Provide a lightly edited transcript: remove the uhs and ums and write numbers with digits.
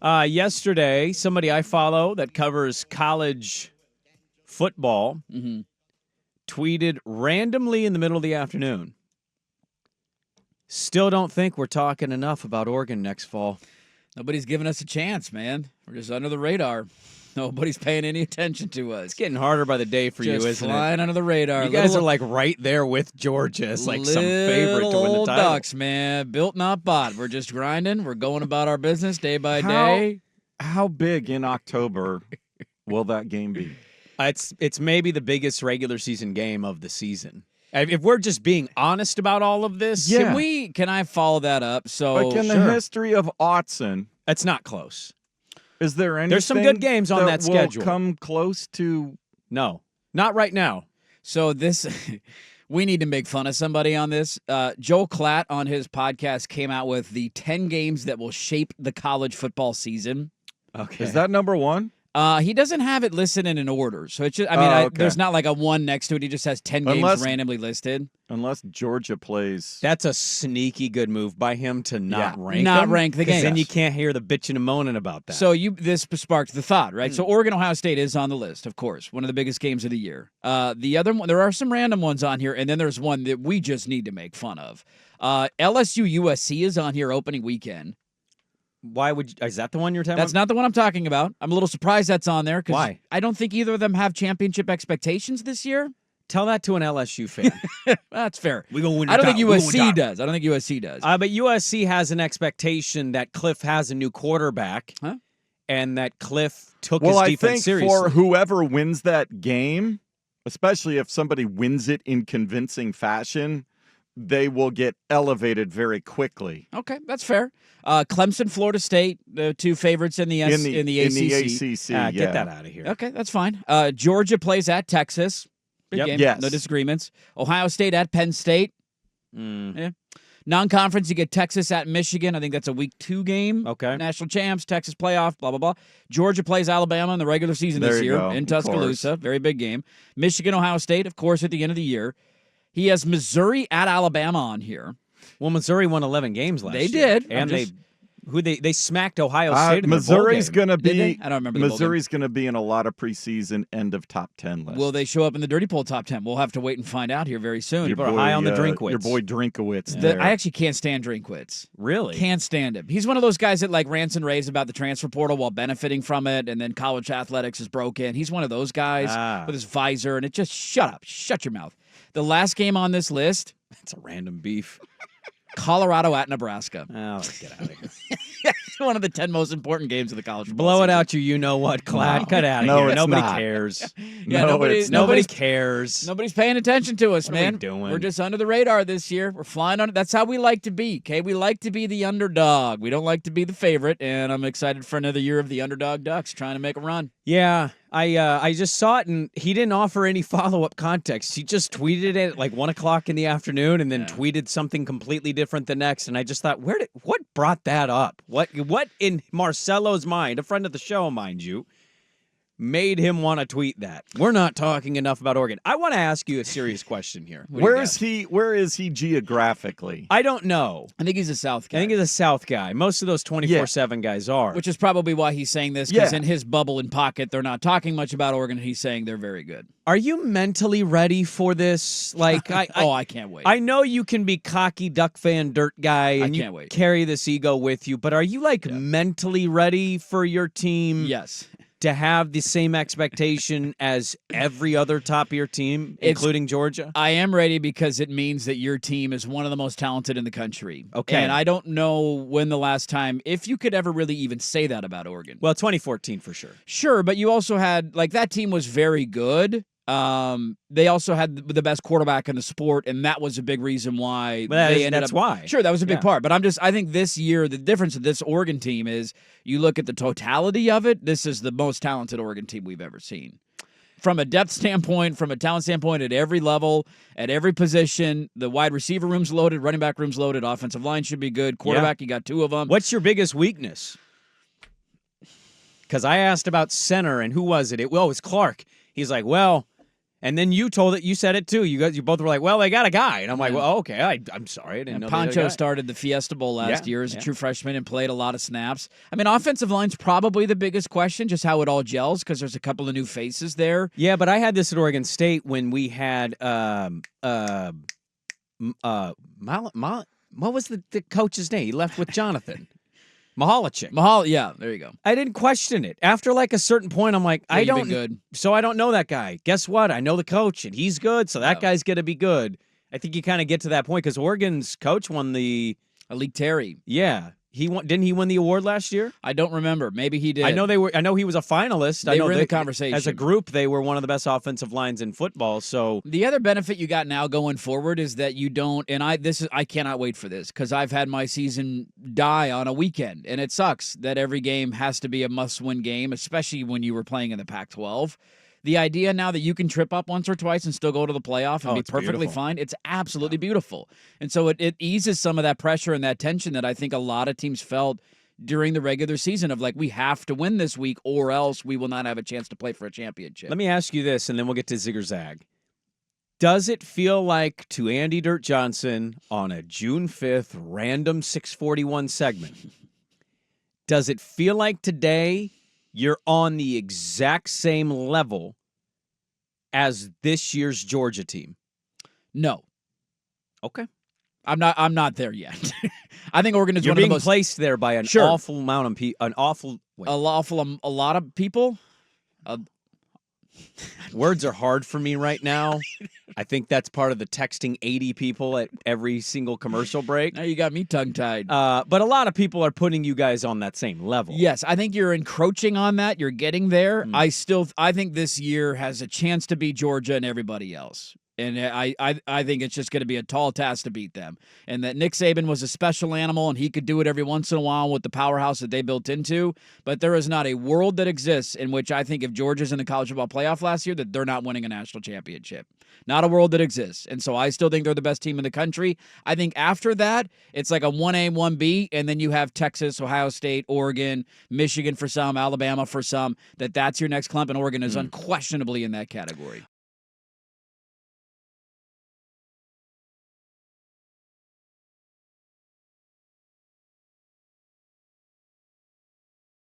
Yesterday, somebody I follow that covers college football tweeted randomly in the middle of the afternoon. Still don't think we're talking enough about Oregon next fall. Nobody's giving us a chance, man. We're just under the radar. Nobody's paying any attention to us. It's getting harder by the day for you, isn't it? Just flying under the radar. You guys are like right there with Georgia. It's like some favorite to win the title. Ducks, man. Built, not bought. We're just grinding. We're going about our business day by day. How big in October will that game be? It's maybe the biggest regular season game of the season. If we're just being honest about all of this, Yeah. Can I follow that up? So Like in the history of Autzen, it's not close. is there anything There's some good games on that will schedule. come close to? No, not right now. So this, we need to make fun of somebody on this. Joe Klatt on his podcast came out with the 10 games that will shape the college football season. Okay. Is that number one? He doesn't have it listed in an order. So it's just, Okay. there's not like a one next to it. He just has 10 games randomly listed. Unless Georgia plays. That's a sneaky good move by him to not rank Not them, rank the 'cause game. Then you can't hear the bitching and moaning about that. So this sparked the thought, right? So Oregon, Ohio State is on the list, of course, one of the biggest games of the year. The other one, there are some random ones on here, and then there's one that we just need to make fun of. LSU USC is on here opening weekend. Why would is that the one you're talking That's about? not the one I'm talking about. I'm a little surprised that's on there. Why? I don't think either of them have championship expectations this year. Tell that to an LSU fan. That's fair. We're gonna win. I don't think USC does. I don't think USC does. But USC has an expectation that Cliff has a new quarterback, and that Cliff took his I defense think seriously. for whoever wins that game, especially if somebody wins it in convincing fashion, they will get elevated very quickly. Okay, that's fair. Clemson, Florida State, the two favorites in the ACC. In the ACC, yeah. Get that out of here. Okay, that's fine. Georgia plays at Texas. Big game. Yes. No disagreements. Ohio State at Penn State. Yeah. Non-conference, you get Texas at Michigan. I think that's a week 2 game. Okay. National champs, Texas playoff, blah, blah, blah. Georgia plays Alabama in the regular season this year in Tuscaloosa. Very big game. Michigan, Ohio State, of course, at the end of the year. He has Missouri at Alabama on here. Well, Missouri won 11 games last year. They did. And they smacked Ohio State in Missouri's the bowl game. going to be. I don't remember the bowl Missouri's going to be in a lot of preseason end of top 10 lists. Will they show up in the Dirty Poll top 10? We'll have to wait and find out here very soon. People are high on the Drinkwitz. Your boy Drinkowitz. there. I actually can't stand Drinkwitz. Really? Can't stand him. He's one of those guys that like rants and raves about the transfer portal while benefiting from it, and then college athletics is broken. He's one of those guys with his visor, and it just shut up. Shut your mouth. The last game on this list, That's a random beef. Colorado at Nebraska. Oh, let's get out of here. One of the 10 most important games of the college football Blow it season. out, you know what, Clad. No. Cut out of No, here. it's Nobody not. cares. Yeah, Nobody nobody's cares. Nobody's paying attention to us, What are we man. doing? We're just under the radar this year. We're flying under. That's how we like to be, okay? We like to be the underdog. We don't like to be the favorite, and I'm excited for another year of the underdog Ducks trying to make a run. Yeah, I just saw it, and he didn't offer any follow-up context. He just tweeted it at like 1 o'clock in the afternoon and then tweeted something completely different the next, and I just thought, what brought that up? What in Marcelo's mind, a friend of the show, mind you, made him want to tweet that? We're not talking enough about Oregon. I want to ask you a serious question here. Where is he geographically? I don't know. I think he's a South guy. I think he's a South guy. Most of those 24/7 guys are. Which is probably why he's saying this, because in his bubble and pocket, they're not talking much about Oregon. He's saying they're very good. Are you mentally ready for this? Like, I can't wait. I know you can be cocky Duck fan dirt guy and you can't wait. carry this ego with you, but are you mentally ready for your team? Yes. To have the same expectation as every other top-tier team, including Georgia? I am ready because it means that your team is one of the most talented in the country. Okay. And I don't know when the last time, if you could ever really even say that about Oregon. Well, 2014 for sure. Sure, but you also had, like, that team was very good. They also had the best quarterback in the sport, and that was a big reason why they ended up. Why. Sure, that was a big part. But I think this year, the difference of this Oregon team is you look at the totality of it, this is the most talented Oregon team we've ever seen. From a depth standpoint, from a talent standpoint, at every level, at every position, the wide receiver room's loaded, running back room's loaded, offensive line should be good, quarterback, you got 2 of them. What's your biggest weakness? Because I asked about center, and who was it? It was Clark. He's like, well, And then you said it too. You both were like, well, they got a guy. And I'm like, well, okay, I'm sorry. I didn't know they had a Poncho guy. started the Fiesta Bowl last year as a true freshman and played a lot of snaps. I mean, offensive line's probably the biggest question, just how it all gels, because there's a couple of new faces there. Yeah, but I had this at Oregon State when we had what was the coach's name? He left with Jonathan. Mahalichik. Yeah, there you go. I didn't question it. After like a certain point, I'm like, I you've been don't good. So I don't know that guy. Guess what? I know the coach and he's good, so that guy's gonna be good. I think you kind of get to that point because Oregon's coach won the Alik Terry. Yeah. Didn't he win the award last year? I don't remember. Maybe he did. I know he was a finalist. They were in the conversation. As a group, they were one of the best offensive lines in football. So the other benefit you got now going forward is that you don't, and I cannot wait for this because I've had my season die on a weekend, and it sucks that every game has to be a must-win game, especially when you were playing in the Pac-12. The idea now that you can trip up once or twice and still go to the playoff and be perfectly fine, it's absolutely beautiful. And so it eases some of that pressure and that tension that I think a lot of teams felt during the regular season of like, we have to win this week or else we will not have a chance to play for a championship. Let me ask you this, and then we'll get to Zig or Zag. Does it feel like to Andy Dirt Johnson on a June 5th random 641 segment, does it feel like today you're on the exact same level as this year's Georgia team? No. Okay. I'm not there yet. I think Oregon is You're one of the being most placed there by an awful amount of people. A lot of people. Words are hard for me right now. I think that's part of the texting 80 people at every single commercial break. Now you got me tongue-tied. But a lot of people are putting you guys on that same level. Yes, I think you're encroaching on that. You're getting there. I think this year has a chance to beat Georgia and everybody else. And I think it's just going to be a tall task to beat them. And that Nick Saban was a special animal, and he could do it every once in a while with the powerhouse that they built into. But there is not a world that exists in which I think if Georgia's in the college football playoff last year, that they're not winning a national championship. Not a world that exists. And so I still think they're the best team in the country. I think after that, it's like a 1A, 1B, and then you have Texas, Ohio State, Oregon, Michigan for some, Alabama for some, that's your next clump, and Oregon is unquestionably in that category.